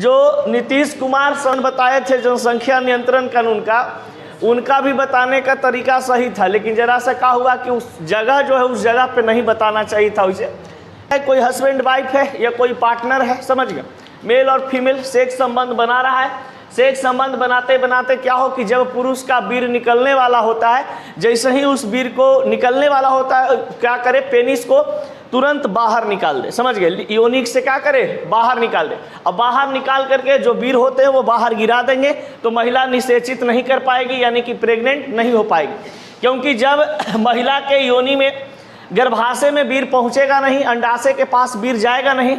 जो नीतीश कुमार सर बताए थे जनसंख्या नियंत्रण कानून का, उनका भी बताने का तरीका सही था, लेकिन जरा सा क्या हुआ कि उस जगह जो है उस जगह पे नहीं बताना चाहिए था उसे। कोई हस्बैंड वाइफ है या कोई पार्टनर है, समझ गए, मेल और फीमेल सेक्स संबंध बना रहा है। सेक्स संबंध बनाते बनाते क्या हो कि जब पुरुष का वीर निकलने वाला होता है, जैसे ही उस वीर को निकलने वाला होता है, क्या करे, पेनिस को तुरंत बाहर निकाल दे, समझ गए, योनिक से क्या करे, बाहर निकाल दे। अब बाहर निकाल करके जो वीर होते हैं वो बाहर गिरा देंगे, तो महिला निषेचित नहीं कर पाएगी, यानी कि प्रेग्नेंट नहीं हो पाएगी। क्योंकि जब महिला के योनि में, गर्भाशय में वीर पहुंचेगा नहीं, अंडाशय के पास वीर जाएगा नहीं,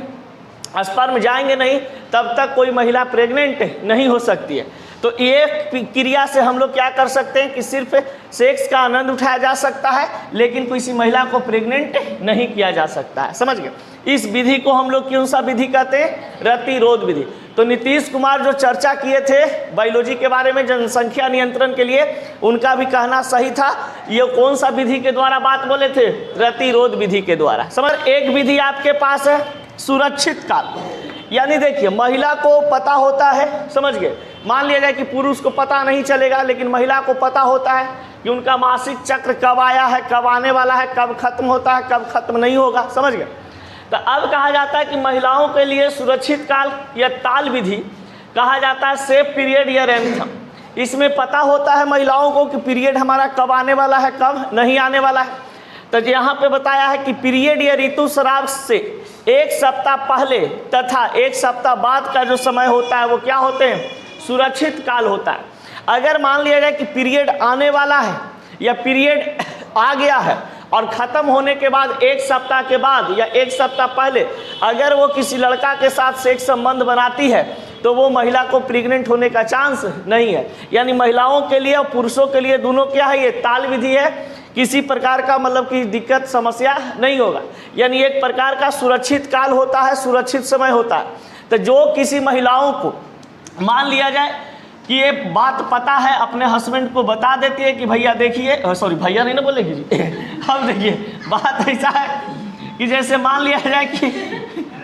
स्पर्म जाएंगे नहीं, तब तक कोई महिला प्रेग्नेंट नहीं हो सकती है। तो ये क्रिया से हम लोग क्या कर सकते हैं कि सिर्फ सेक्स का आनंद उठाया जा सकता है, लेकिन किसी महिला को प्रेग्नेंट नहीं किया जा सकता है, समझ गए। इस विधि को हम लोग कौन सा विधि कहते हैं, रतिरोध विधि। तो नीतीश कुमार जो चर्चा किए थे बायोलॉजी के बारे में जनसंख्या नियंत्रण के लिए, उनका भी कहना सही था। ये कौन सा विधि के द्वारा बात बोले थे, रतिरोध विधि के द्वारा। समझ, एक विधि आपके पास है सुरक्षित काल, यानी देखिए महिला को पता होता है, समझ गए, मान लिया जाए कि पुरुष को पता नहीं चलेगा, लेकिन महिला को पता होता है कि उनका मासिक चक्र कब आया है, कब आने वाला है, कब खत्म होता है, कब खत्म नहीं होगा, समझ गए। तो अब कहा जाता है कि महिलाओं के लिए सुरक्षित काल या ताल विधि कहा जाता है सेफ पीरियड या एंथम। इसमें पता होता है महिलाओं को कि पीरियड हमारा कब आने वाला है, कब नहीं आने वाला है। तो यहाँ पे बताया है कि पीरियड या ऋतुस्राव से 1 सप्ताह पहले तथा 1 सप्ताह बाद का जो समय होता है वो क्या होते हैं, सुरक्षित काल होता है। अगर मान लिया जाए कि पीरियड आने वाला है या पीरियड आ गया है और ख़त्म होने के बाद 1 सप्ताह के बाद या 1 सप्ताह पहले अगर वो किसी लड़का के साथ सेक्स संबंध बनाती है, तो वो महिला को प्रेग्नेंट होने का चांस नहीं है। यानी महिलाओं के लिए और पुरुषों के लिए दोनों क्या है, ये ताल विधि है, किसी प्रकार का मतलब कि दिक्कत समस्या नहीं होगा। यानी एक प्रकार का सुरक्षित काल होता है, सुरक्षित समय होता है। तो जो किसी महिलाओं को मान लिया जाए कि ये बात पता है, अपने हस्बैंड को बता देती है कि भैया देखिए, सॉरी भैया नहीं ना बोलेगी जी अब देखिए बात ऐसा है कि जैसे मान लिया जाए कि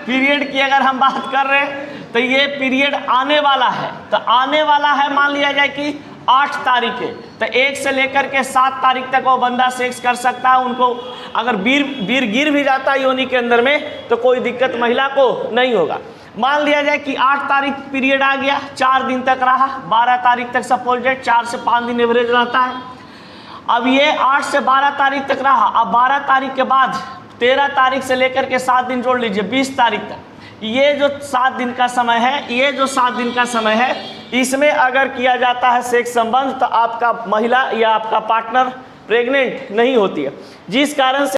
पीरियड की अगर हम बात कर रहे हैं, तो ये पीरियड आने वाला है, तो आने वाला है मान लिया जाए कि 8 तारीख है, तो 1 से लेकर के 7 तारीख तक वो बंदा सेक्स कर सकता है। उनको अगर वीर गिर भी जाता है योनि के अंदर में, तो कोई दिक्कत महिला को नहीं होगा। मान लिया जाए कि 8 तारीख पीरियड आ गया, 4 दिन तक रहा, 12 तारीख तक सपोज डेट 4 से 5 दिन एवरेज रहता है। अब ये 8 से 12 तारीख तक रहा, अब 12 तारीख के बाद 13 तारीख से लेकर के 7 दिन जोड़ लीजिए, 20 तारीख तक। ये जो 7 दिन का समय है, ये जो 7 दिन का समय है, इसमें अगर किया जाता है सेक्स संबंध, तो आपका महिला या आपका पार्टनर प्रेग्नेंट नहीं होती है, जिस कारण से